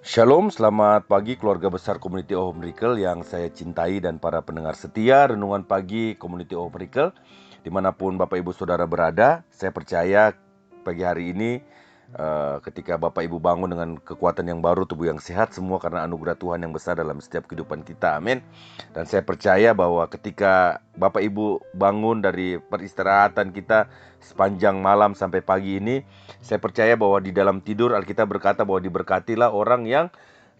Shalom, selamat pagi keluarga besar Community of Miracle yang saya cintai dan para pendengar setia Renungan Pagi Community of Miracle. Dimanapun Bapak Ibu Saudara berada, saya percaya pagi hari ini ketika Bapak Ibu bangun dengan kekuatan yang baru, tubuh yang sehat, semua karena anugerah Tuhan yang besar dalam setiap kehidupan kita, amin. Dan saya percaya bahwa ketika Bapak Ibu bangun dari peristirahatan kita sepanjang malam sampai pagi ini, saya percaya bahwa di dalam tidur Alkitab berkata bahwa diberkatilah orang yang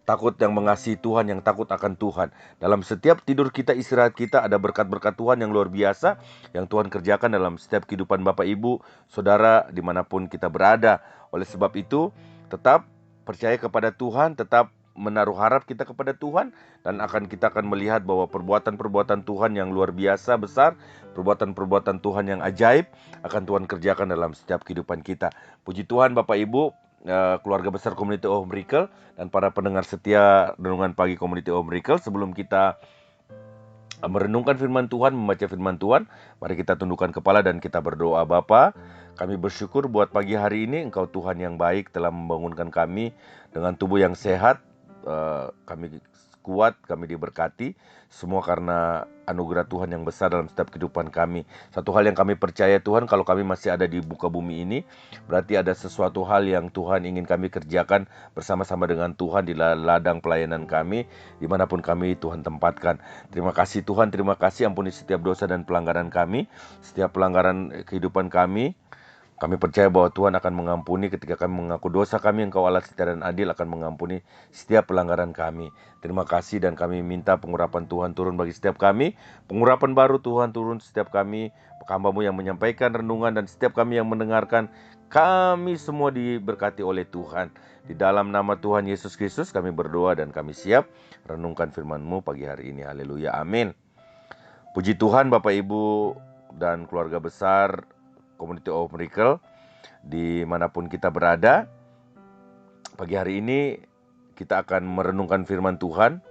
takut, yang mengasihi Tuhan, yang takut akan Tuhan. Dalam setiap tidur kita, istirahat kita, ada berkat-berkat Tuhan yang luar biasa yang Tuhan kerjakan dalam setiap kehidupan Bapak Ibu, Saudara, dimanapun kita berada. Oleh sebab itu, tetap percaya kepada Tuhan, tetap menaruh harap kita kepada Tuhan, dan kita akan melihat bahwa perbuatan-perbuatan Tuhan yang luar biasa besar, perbuatan-perbuatan Tuhan yang ajaib akan Tuhan kerjakan dalam setiap kehidupan kita. Puji Tuhan Bapak Ibu, keluarga besar Community of Miracle dan para pendengar setia Renungan Pagi Community of Miracle. Sebelum kita merenungkan firman Tuhan, membaca firman Tuhan, mari kita tundukkan kepala dan kita berdoa. Bapa, kami bersyukur buat pagi hari ini Engkau Tuhan yang baik telah membangunkan kami dengan tubuh yang sehat. Kami kuat, kami diberkati, semua karena anugerah Tuhan yang besar dalam setiap kehidupan kami. Satu hal yang kami percaya Tuhan, kalau kami masih ada di muka bumi ini, berarti ada sesuatu hal yang Tuhan ingin kami kerjakan bersama-sama dengan Tuhan di ladang pelayanan kami, dimanapun kami Tuhan tempatkan. Terima kasih Tuhan, terima kasih, ampuni setiap dosa dan pelanggaran kami, setiap pelanggaran kehidupan kami. Kami percaya bahwa Tuhan akan mengampuni ketika kami mengaku dosa kami. Engkau Allah setia dan adil akan mengampuni setiap pelanggaran kami. Terima kasih, dan kami minta pengurapan Tuhan turun bagi setiap kami. Pengurapan baru Tuhan turun setiap kami, hamba-Mu yang menyampaikan renungan dan setiap kami yang mendengarkan. Kami semua diberkati oleh Tuhan. Di dalam nama Tuhan Yesus Kristus kami berdoa dan kami siap renungkan firman-Mu pagi hari ini. Haleluya, amin. Puji Tuhan Bapak Ibu dan keluarga besar Community of Miracle, dimanapun kita berada. Pagi hari ini kita akan merenungkan firman Tuhan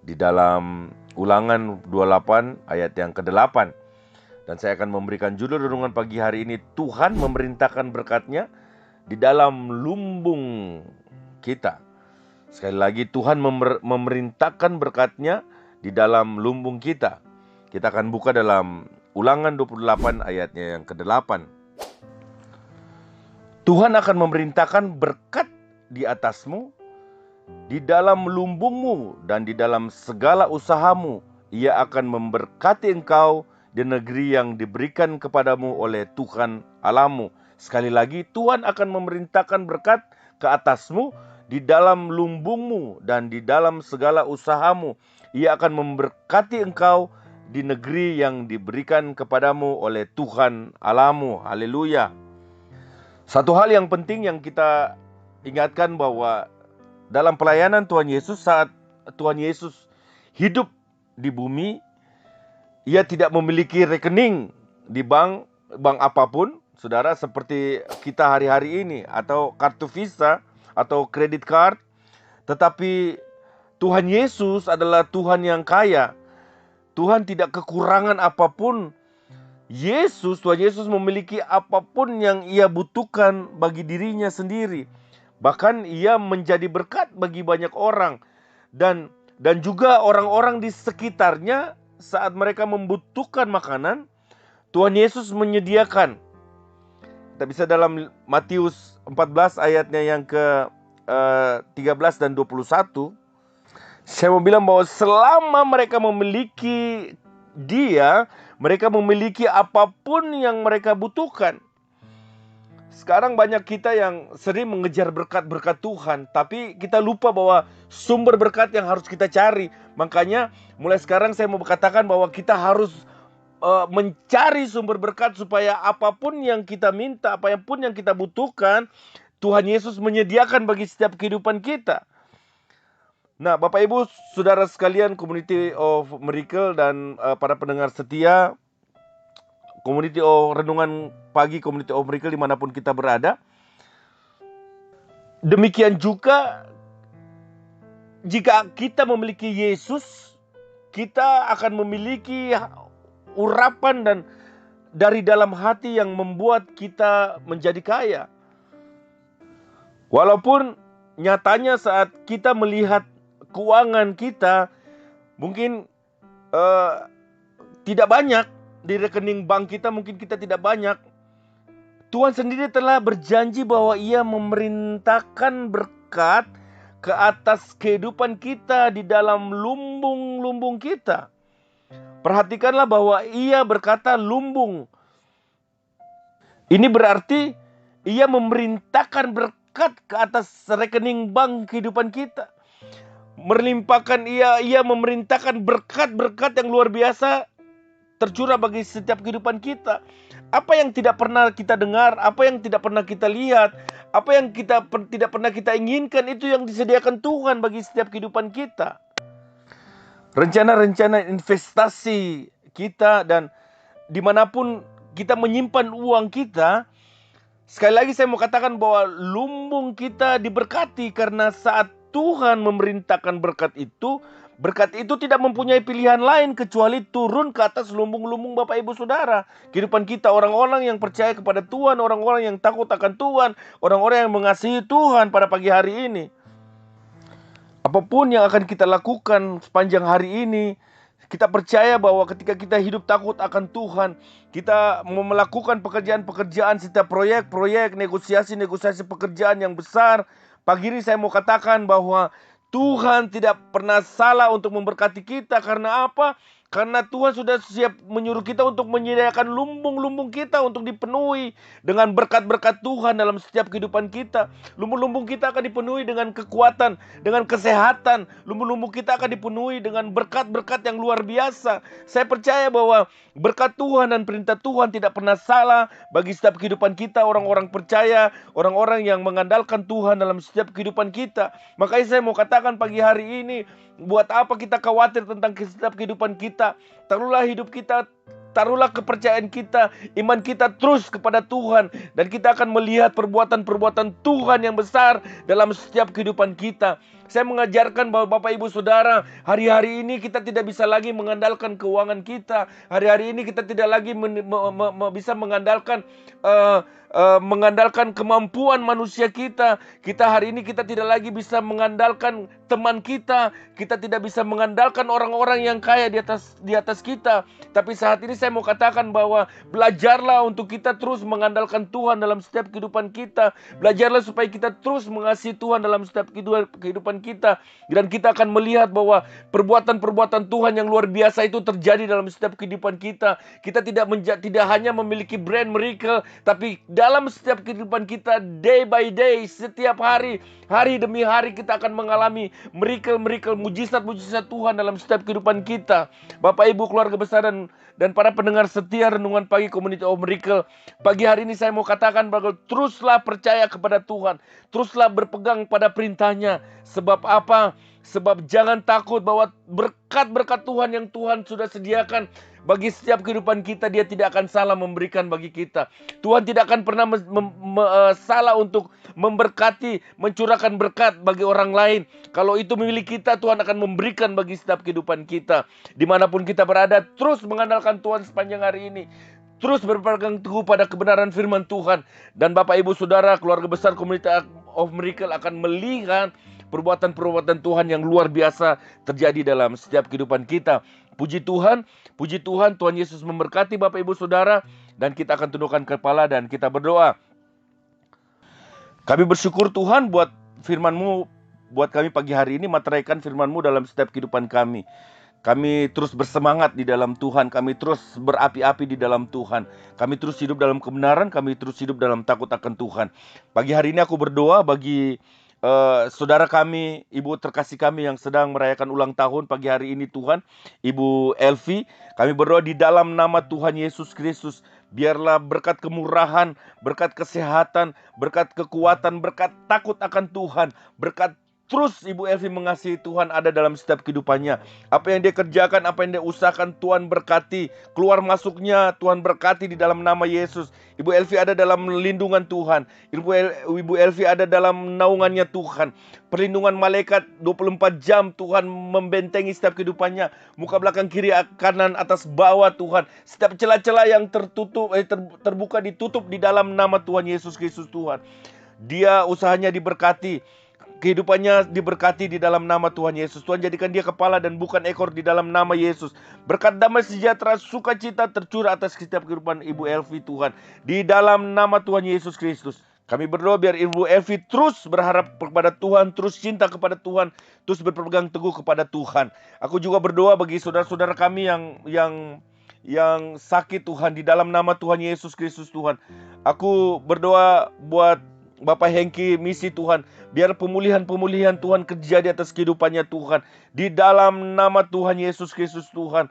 di dalam Ulangan 28 ayat yang ke-8. Dan saya akan memberikan judul renungan pagi hari ini, Tuhan memerintahkan berkat-Nya di dalam lumbung kita. Sekali lagi, Tuhan memerintahkan berkat-Nya di dalam lumbung kita. Kita akan buka dalam Ulangan 28 ayatnya yang ke-8. Tuhan akan memerintahkan berkat di atasmu, di dalam lumbungmu dan di dalam segala usahamu. Ia akan memberkati engkau di negeri yang diberikan kepadamu oleh Tuhan Allahmu. Sekali lagi, Tuhan akan memerintahkan berkat ke atasmu, di dalam lumbungmu dan di dalam segala usahamu. Ia akan memberkati engkau di negeri yang diberikan kepadamu oleh Tuhan Allahmu. Haleluya. Satu hal yang penting yang kita ingatkan bahwa dalam pelayanan Tuhan Yesus, saat Tuhan Yesus hidup di bumi, Ia tidak memiliki rekening di bank apapun, saudara, seperti kita hari-hari ini, atau kartu Visa atau kredit card. Tetapi Tuhan Yesus adalah Tuhan yang kaya. Tuhan tidak kekurangan apapun. Tuhan Yesus memiliki apapun yang Ia butuhkan bagi dirinya sendiri. Bahkan Ia menjadi berkat bagi banyak orang. Dan juga orang-orang di sekitarnya saat mereka membutuhkan makanan, Tuhan Yesus menyediakan. Kita bisa dalam Matius 14 ayatnya yang ke 13 dan 21. Saya mau bilang bahwa selama mereka memiliki Dia, mereka memiliki apapun yang mereka butuhkan. Sekarang banyak kita yang sering mengejar berkat-berkat Tuhan, tapi kita lupa bahwa sumber berkat yang harus kita cari. Makanya mulai sekarang saya mau katakan bahwa kita harus mencari sumber berkat, supaya apapun yang kita minta, apapun yang kita butuhkan, Tuhan Yesus menyediakan bagi setiap kehidupan kita. Nah, Bapak Ibu Saudara sekalian, Community of Miracle dan para pendengar setia Community of Renungan Pagi Community of Miracle dimanapun kita berada. Demikian juga jika kita memiliki Yesus, kita akan memiliki urapan dan dari dalam hati yang membuat kita menjadi kaya. Walaupun nyatanya saat kita melihat keuangan kita, mungkin tidak banyak di rekening bank kita, mungkin kita tidak banyak. Tuhan sendiri telah berjanji bahwa Ia memerintahkan berkat ke atas kehidupan kita di dalam lumbung-lumbung kita. Perhatikanlah bahwa Ia berkata lumbung. Ini berarti Ia memerintahkan berkat ke atas rekening bank kehidupan kita. Melimpahkan Ia memerintahkan berkat-berkat yang luar biasa tercurah bagi setiap kehidupan kita. Apa yang tidak pernah kita dengar, apa yang tidak pernah kita lihat, apa yang tidak pernah kita inginkan, itu yang disediakan Tuhan bagi setiap kehidupan kita. Rencana-rencana investasi kita dan dimanapun kita menyimpan uang kita, sekali lagi saya mau katakan bahwa lumbung kita diberkati karena saat Tuhan memerintahkan berkat itu tidak mempunyai pilihan lain kecuali turun ke atas lumbung-lumbung Bapak Ibu Saudara. Kehidupan kita, orang-orang yang percaya kepada Tuhan, orang-orang yang takut akan Tuhan, orang-orang yang mengasihi Tuhan pada pagi hari ini. Apapun yang akan kita lakukan sepanjang hari ini, kita percaya bahwa ketika kita hidup takut akan Tuhan, kita melakukan pekerjaan-pekerjaan, setiap proyek-proyek, negosiasi-negosiasi pekerjaan yang besar. Pagi ini saya mau katakan bahwa Tuhan tidak pernah salah untuk memberkati kita. Karena apa? Karena Tuhan sudah siap menyuruh kita untuk menyediakan lumbung-lumbung kita untuk dipenuhi dengan berkat-berkat Tuhan dalam setiap kehidupan kita. Lumbung-lumbung kita akan dipenuhi dengan kekuatan, dengan kesehatan. Lumbung-lumbung kita akan dipenuhi dengan berkat-berkat yang luar biasa. Saya percaya bahwa berkat Tuhan dan perintah Tuhan tidak pernah salah bagi setiap kehidupan kita, orang-orang percaya, orang-orang yang mengandalkan Tuhan dalam setiap kehidupan kita. Makanya saya mau katakan pagi hari ini, buat apa kita khawatir tentang setiap kehidupan kita? Taruhlah hidup kita, taruhlah kepercayaan kita, iman kita terus kepada Tuhan, dan kita akan melihat perbuatan-perbuatan Tuhan yang besar dalam setiap kehidupan kita. Saya mengajarkan bahwa Bapak Ibu Saudara, hari-hari ini kita tidak bisa lagi mengandalkan keuangan kita. Hari-hari ini kita tidak lagi bisa mengandalkan kemampuan manusia kita. Hari ini kita tidak lagi bisa mengandalkan teman kita. Kita tidak bisa mengandalkan orang-orang yang kaya di atas kita. Tapi saat ini saya mau katakan bahwa belajarlah untuk kita terus mengandalkan Tuhan dalam setiap kehidupan kita. Belajarlah supaya kita terus mengasihi Tuhan dalam setiap kehidupan kita. Dan kita akan melihat bahwa perbuatan-perbuatan Tuhan yang luar biasa itu terjadi dalam setiap kehidupan kita. Kita tidak hanya memiliki brand miracle, tapi dalam setiap kehidupan kita, day by day, setiap hari, hari demi hari, kita akan mengalami miracle, mujizat-mujizat Tuhan dalam setiap kehidupan kita. Bapak Ibu, keluarga besar dan para pendengar setia Renungan Pagi Community of Miracle, pagi hari ini saya mau katakan bahwa teruslah percaya kepada Tuhan, teruslah berpegang pada perintahnya. Sebab apa? Sebab jangan takut bahwa berkat-berkat Tuhan yang Tuhan sudah sediakan bagi setiap kehidupan kita, Dia tidak akan salah memberikan bagi kita. Tuhan tidak akan pernah salah untuk memberkati, mencurahkan berkat bagi orang lain. Kalau itu milik kita, Tuhan akan memberikan bagi setiap kehidupan kita. Dimanapun kita berada, terus mengandalkan Tuhan sepanjang hari ini. Terus berpegang teguh pada kebenaran firman Tuhan. Dan Bapak Ibu Saudara, keluarga besar Community of Miracle akan melihat perbuatan-perbuatan Tuhan yang luar biasa terjadi dalam setiap kehidupan kita. Puji Tuhan, Tuhan Yesus memberkati Bapak Ibu Saudara, dan kita akan tundukkan kepala dan kita berdoa. Kami bersyukur Tuhan buat firman-Mu, buat kami pagi hari ini, materaikan firman-Mu dalam setiap kehidupan kami. Kami terus bersemangat di dalam Tuhan, kami terus berapi-api di dalam Tuhan. Kami terus hidup dalam kebenaran, kami terus hidup dalam takut akan Tuhan. Pagi hari ini aku berdoa bagi saudara kami, ibu terkasih kami yang sedang merayakan ulang tahun pagi hari ini Tuhan, Ibu Elvi. Kami berdoa di dalam nama Tuhan Yesus Kristus, biarlah berkat kemurahan, berkat kesehatan, berkat kekuatan, berkat takut akan Tuhan, berkat terus Ibu Elvi mengasihi Tuhan ada dalam setiap kehidupannya. Apa yang dia kerjakan, apa yang dia usahakan, Tuhan berkati. Keluar masuknya, Tuhan berkati di dalam nama Yesus. Ibu Elvi ada dalam lindungan Tuhan. Ibu Elvi ada dalam naungannya Tuhan. Perlindungan malaikat 24 jam Tuhan membentengi setiap kehidupannya. Muka belakang, kiri, kanan, atas, bawah Tuhan. Setiap celah-celah yang terbuka ditutup di dalam nama Tuhan Yesus Kristus Tuhan. Dia usahanya diberkati. kehidupannya diberkati di dalam nama Tuhan Yesus. Tuhan jadikan dia kepala dan bukan ekor di dalam nama Yesus. Berkat damai sejahtera, sukacita tercurah atas setiap kehidupan Ibu Elvi Tuhan. Di dalam nama Tuhan Yesus Kristus. Kami berdoa biar Ibu Elvi terus berharap kepada Tuhan, terus cinta kepada Tuhan, terus berpegang teguh kepada Tuhan. Aku juga berdoa bagi saudara-saudara kami yang sakit Tuhan, di dalam nama Tuhan Yesus Kristus Tuhan. Aku berdoa buat Bapak Hengki misi Tuhan, biar pemulihan Tuhan terjadi atas kehidupannya Tuhan, di dalam nama Tuhan Yesus Kristus Tuhan.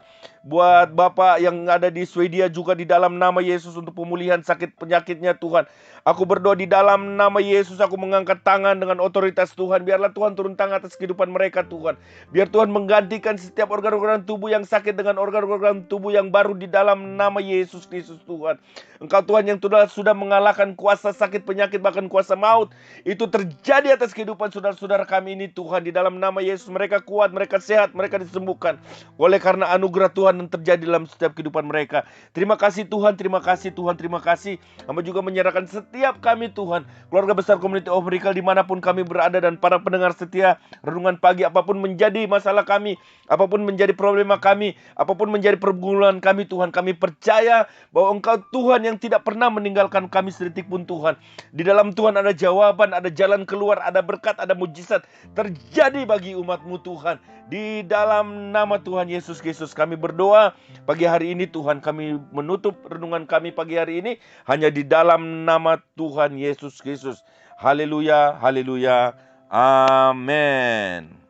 Buat Bapak yang ada di Swedia juga, di dalam nama Yesus, untuk pemulihan sakit penyakitnya Tuhan. Aku berdoa di dalam nama Yesus, aku mengangkat tangan dengan otoritas Tuhan. Biarlah Tuhan turun tangan atas kehidupan mereka Tuhan. Biar Tuhan menggantikan setiap organ-organ tubuh yang sakit dengan organ-organ tubuh yang baru di dalam nama Yesus Kristus Tuhan. Engkau Tuhan yang sudah mengalahkan kuasa sakit penyakit, bahkan kuasa maut. Itu terjadi atas kehidupan saudara-saudara kami ini Tuhan. Di dalam nama Yesus mereka kuat, mereka sehat, mereka disembuhkan. Oleh karena anugerah Tuhan yang terjadi dalam setiap kehidupan mereka. Terima kasih Tuhan, terima kasih Tuhan, terima kasih. Hamba juga menyerahkan setiap kami Tuhan, keluarga besar Community of Miracle dimanapun kami berada, dan para pendengar setia renungan pagi, apapun menjadi masalah kami, apapun menjadi problema kami, apapun menjadi pergumulan kami Tuhan, kami percaya bahwa Engkau Tuhan yang tidak pernah meninggalkan kami sedetik pun Tuhan. Di dalam Tuhan ada jawaban, ada jalan keluar, ada berkat, ada mujizat terjadi bagi umat-Mu Tuhan. Di dalam nama Tuhan Yesus Kristus kami berdoa pagi hari ini Tuhan. Kami menutup renungan kami pagi hari ini hanya di dalam nama Tuhan Yesus Kristus. Haleluya, haleluya, amin.